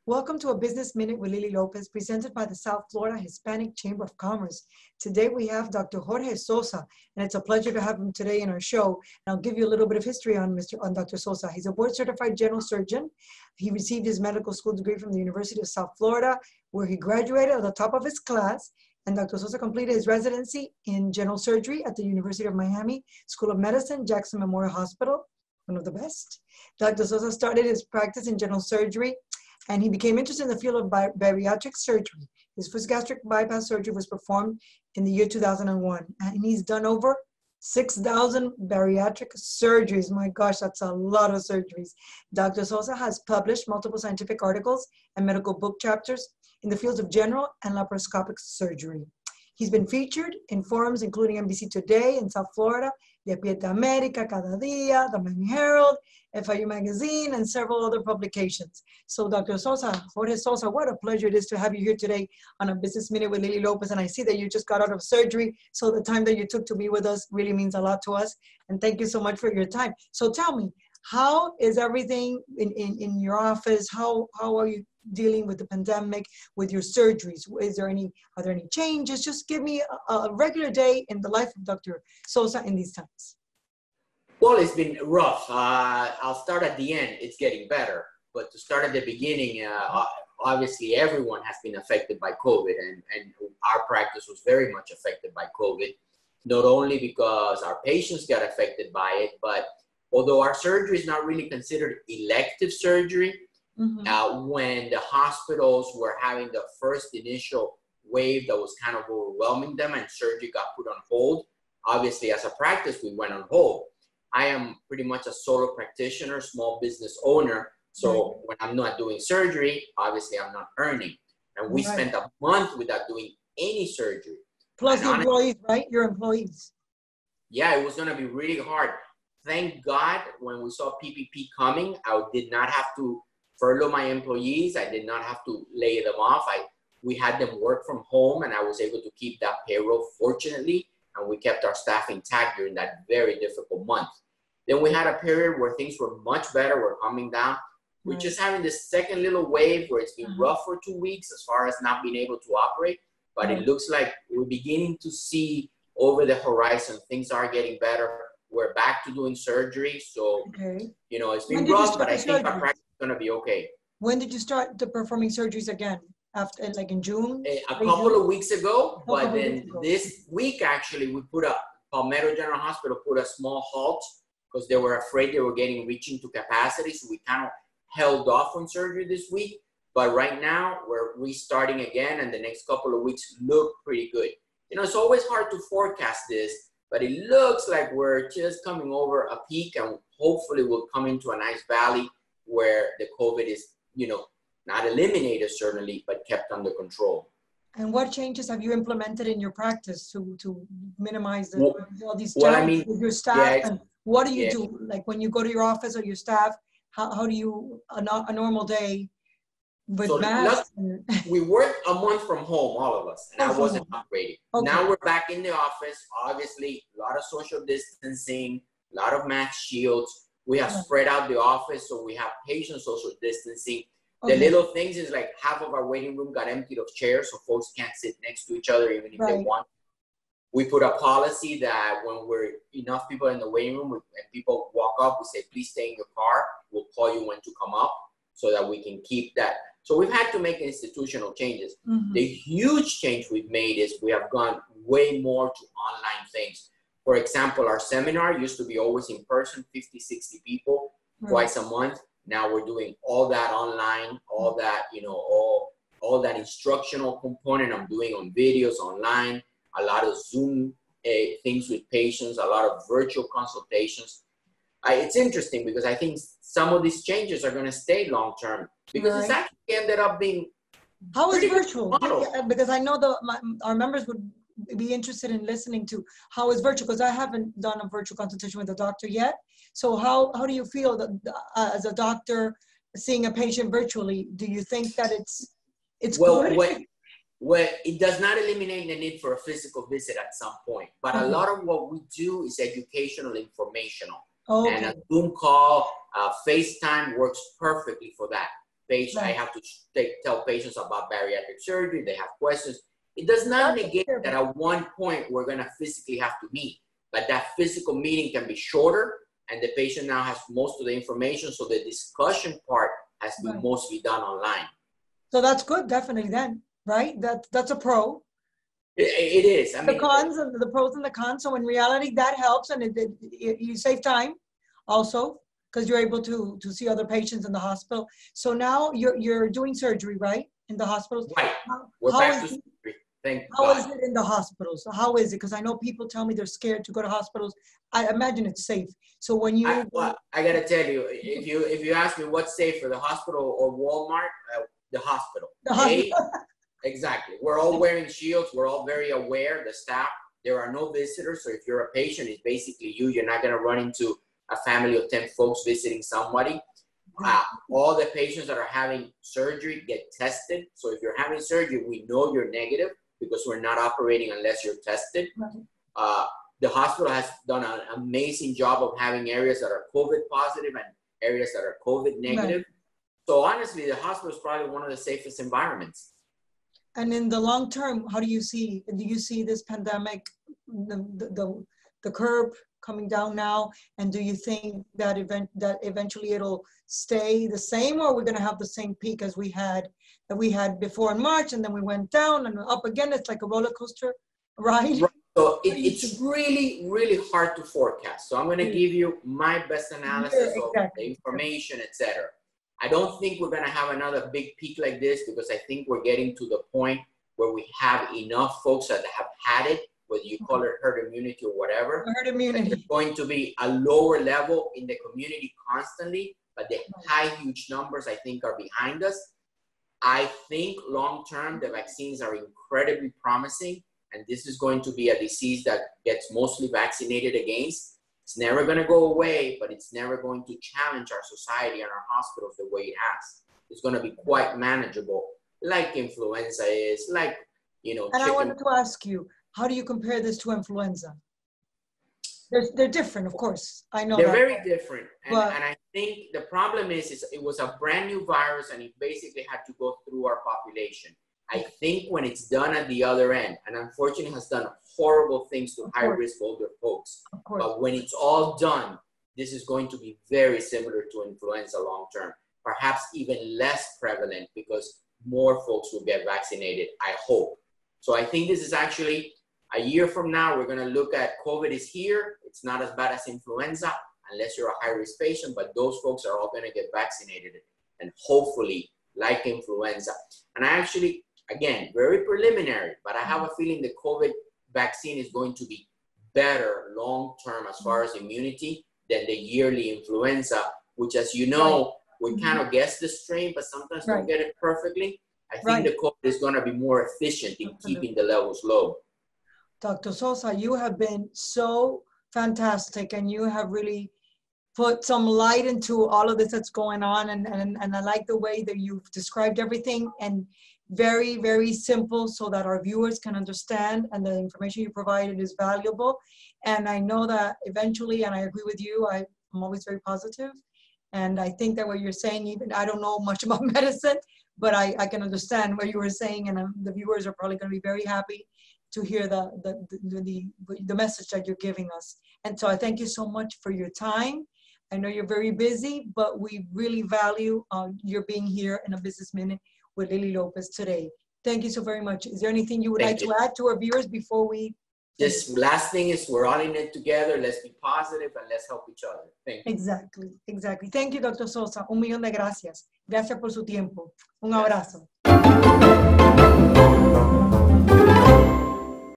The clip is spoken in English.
Welcome to a Business Minute with Lily Lopez, presented by the South Florida Hispanic Chamber of Commerce. Today we have Dr. Jorge Sosa, and it's a pleasure to have him today in our show. And I'll give you a little bit of history on Dr. Sosa. He's a board-certified general surgeon. He received his medical school degree from the University of South Florida, where he graduated at the top of his class. And Dr. Sosa completed his residency in general surgery at the University of Miami School of Medicine, Jackson Memorial Hospital, one of the best. Dr. Sosa started his practice in general surgery, and he became interested in the field of bariatric surgery. His first gastric bypass surgery was performed in the year 2001, and he's done over 6,000 bariatric surgeries. My gosh, that's a lot of surgeries. Dr. Sosa has published multiple scientific articles and medical book chapters in the fields of general and laparoscopic surgery. He's been featured in forums including NBC Today in South Florida, Despierta America, Cada Día, the Miami Herald, FIU Magazine, and several other publications. So Dr. Sosa, Jorge Sosa, what a pleasure it is to have you here today on a Business Minute with Lily Lopez. And I see that you just got out of surgery, so the time that you took to be with us really means a lot to us. And thank you so much for your time. So tell me, how is everything in your office? How are you dealing with the pandemic, with your surgeries? Are there any changes? Just give me a regular day in the life of Dr. Sosa in these times. Well, it's been rough. I'll start at the end. It's getting better. But to start at the beginning, obviously everyone has been affected by COVID, and our practice was very much affected by COVID, not only because our patients got affected by it, but although our surgery is not really considered elective surgery, when the hospitals were having the first initial wave that was kind of overwhelming them and surgery got put on hold, obviously as a practice, we went on hold. I am pretty much a solo practitioner, small business owner. So when I'm not doing surgery, obviously I'm not earning. And we spent a month without doing any surgery. Plus the employees, right? Your employees. Yeah, it was going to be really hard. Thank God when we saw PPP coming, I did not have to furlough my employees. I did not have to lay them off. We had them work from home, and I was able to keep that payroll, fortunately, and we kept our staff intact during that very difficult month. Then we had a period where things were much better, were coming down. We're just having this second little wave where it's been rough for 2 weeks as far as not being able to operate, but it looks like we're beginning to see over the horizon, things are getting better. We're back to doing surgery. So, you know, it's been rough, but I think our practice is going to be okay. When did you start performing surgeries again? After, like in June? A couple of weeks ago, but then this week, actually, Palmetto General Hospital put a small halt because they were afraid they were reaching to capacity. So we kind of held off on surgery this week. But right now, we're restarting again, and the next couple of weeks look pretty good. You know, it's always hard to forecast this, but it looks like we're just coming over a peak, and hopefully we'll come into a nice valley where the COVID is, you know, not eliminated certainly, but kept under control. And what changes have you implemented in your practice to minimize all these challenges with your staff? And what do you do? Like when you go to your office or your staff, how do you, a normal day with masks? We work a month from home, all of us, and I wasn't upgrading. Now we're back in the office. Obviously, a lot of social distancing, a lot of mask shields. We have spread out the office, so we have patient social distancing. The little things is like half of our waiting room got emptied of chairs, so folks can't sit next to each other even if they want. We put a policy that when we're enough people in the waiting room and people walk up, we say, please stay in your car. We'll call you when to come up so that we can keep that. So we've had to make institutional changes. The huge change we've made is we have gone way more to online things. For example, our seminar used to be always in person, 50, 60 people twice a month. Now we're doing all that online, all that, you know, all that instructional component I'm doing on videos online, a lot of Zoom things with patients, a lot of virtual consultations. It's interesting because I think some of these changes are going to stay long term because it's actually ended up being. How is virtual? Because I know our members would be interested in listening to how is virtual, because I haven't done a virtual consultation with a doctor yet. So how do you feel that as a doctor seeing a patient virtually? Do you think that it's good? Well, it does not eliminate the need for a physical visit at some point, but a lot of what we do is educational, informational. And a Zoom call, FaceTime works perfectly for that. patient, I have to tell patients about bariatric surgery. They have questions. It does not negate that at one point we're going to physically have to meet, but that physical meeting can be shorter, and the patient now has most of the information, so the discussion part has been mostly done online. So that's good, definitely then, right? That's a pro. It is. I mean, the cons and the pros and the cons. So in reality, that helps, and you save time also because you're able to see other patients in the hospital. So now you're doing surgery, right, in the hospitals? Right. We're back to surgery. Thank God. How is it in the hospitals? How is it? Because I know people tell me they're scared to go to hospitals. I imagine it's safe. So when you, I gotta tell you, if you ask me what's safer, the hospital or Walmart, the hospital. The hospital. Exactly. We're all wearing shields. We're all very aware. The staff. There are no visitors. So if you're a patient, it's basically you. You're not gonna run into a family of 10 folks visiting somebody. All the patients that are having surgery get tested. So if you're having surgery, we know you're negative because we're not operating unless you're tested. The hospital has done an amazing job of having areas that are COVID positive and areas that are COVID negative. So honestly, the hospital is probably one of the safest environments. And in the long term, how do you see this pandemic, the curve coming down now? And do you think that eventually it'll stay the same, or we're going to have the same peak as we had before in March, and then we went down and up again? It's like a roller coaster, right? So it's really, really hard to forecast. So I'm going to give you my best analysis of the information, etc. I don't think we're going to have another big peak like this, because I think we're getting to the point where we have enough folks that have had it, whether you call it herd immunity or whatever. Herd immunity. It's going to be a lower level in the community constantly, but the high, huge numbers, I think, are behind us. I think long-term, the vaccines are incredibly promising, and this is going to be a disease that gets mostly vaccinated against. It's never going to go away, but it's never going to challenge our society and our hospitals the way it has. It's going to be quite manageable, like influenza is, like, And I wanted to ask you, how do you compare this to influenza? They're different, of course. I know they're very different. And I think the problem is it was a brand new virus, and it basically had to go through our population. I think when it's done at the other end, and unfortunately has done horrible things to high-risk older folks, but when it's all done, this is going to be very similar to influenza long-term, perhaps even less prevalent because more folks will get vaccinated, I hope. So I think this is actually a year from now, we're going to look at COVID is here. It's not as bad as influenza unless you're a high-risk patient, but those folks are all going to get vaccinated, and hopefully like influenza. And I actually, again, very preliminary, but I have a feeling the COVID vaccine is going to be better long-term as far as immunity than the yearly influenza, which, as you know, we kind of guess the strain, but sometimes don't get it perfectly. I think the COVID is going to be more efficient in keeping the levels low. Dr. Sosa, you have been so fantastic, and you have really put some light into all of this that's going on, and I like the way that you've described everything, and very, very simple so that our viewers can understand, and the information you provided is valuable. And I know that eventually, and I agree with you, I'm always very positive, and I think that what you're saying, even I don't know much about medicine, but I can understand what you were saying, and the viewers are probably going to be very happy to hear the message that you're giving us. And so I thank you so much for your time. I know you're very busy, but we really value your being here in a Business Minute with Lily Lopez today. Thank you so very much. Is there anything you would like to add to our viewers before we? Just last thing is, we're all in it together. Let's be positive and let's help each other. Thank you. Exactly, exactly. Thank you, Dr. Sosa. Un millón de gracias. Gracias por su tiempo. Un abrazo.